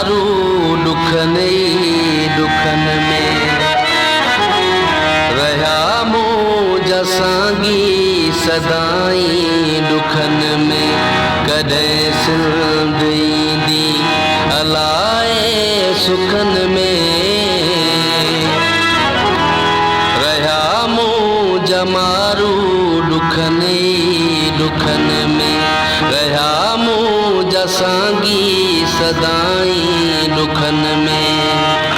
जमारू दुखन में रहा मूं सांगी सदाई दुखन में कॾहिं सिंध ईंदी अलाए सुखन में रहा मूं जमारू दुखन में रहा मूं सांगी सदाई दुखन में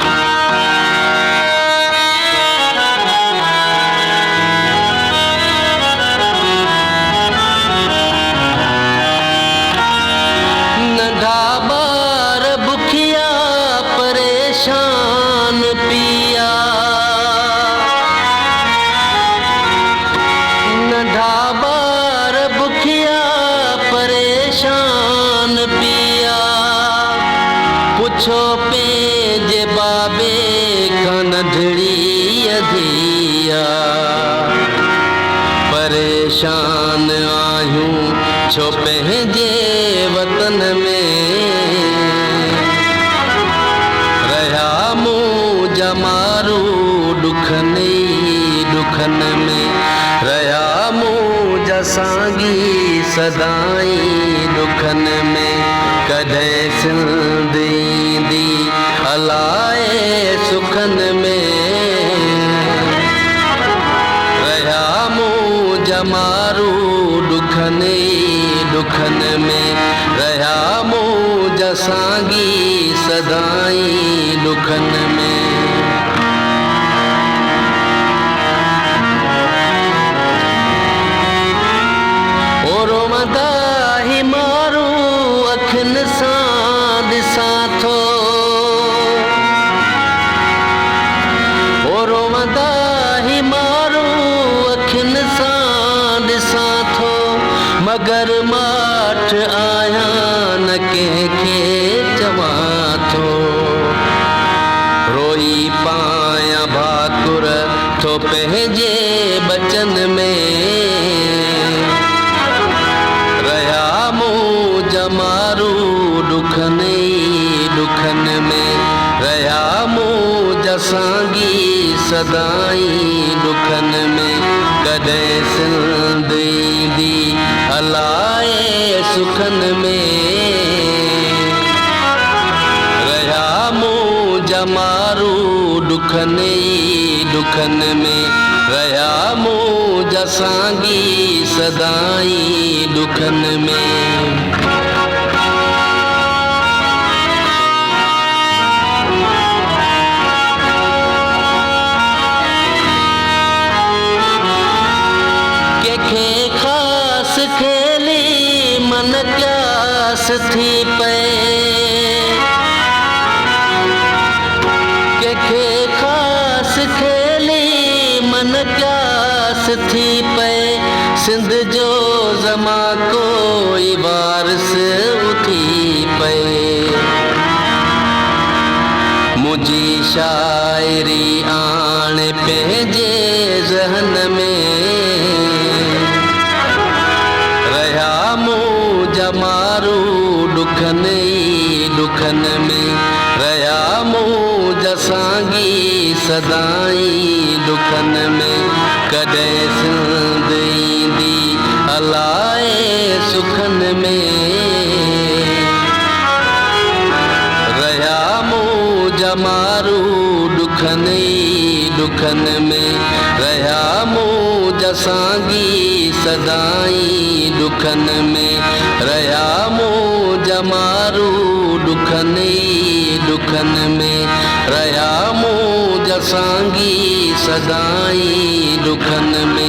पुछो पंहिंजे बाबे खां नंढड़ी अधिया परेशान आहियूं छो पंहिंजे वतन में रहा मूं जमारू दुखन में रहा मूं सांगी सदाई दुखन में कॾहिं सिंध ईंदी अलाए सुखन में रहा मूं जमारू दुखन में रहा मूं सांगी सदाई दुखन में मगर माठ आया न कंहिंखे चवां थो रोई पाया भाकुर थो पंहिंजे बचन में रहा मूं जमारू दुखन में रहा मूं सांगी सदाई दुखन में कॾहिं सिंध ईंदी अलाए सुखन में रहा मूं जमारू दुखन में रहा मूं सांगी सदाई दुखन में मन प्यास थी पे के खास खेली मन प्यास थी पे सिंध जो ज़मा कोई वारिस उथी पे मुझी शायरी आणे पंहिंजे ज़हन में रहा मूं जमारू दुखन में रहा मूं सांगी सदाई दुखन में कॾहिं सिंध ईंदी अलाए सुखन में रहा मूं जमारू दुखन में रहा मूं सांगी सदाई दुखन में रहा मूं जमारू दुखन में रहा मूं सांगी सदाई दुखन में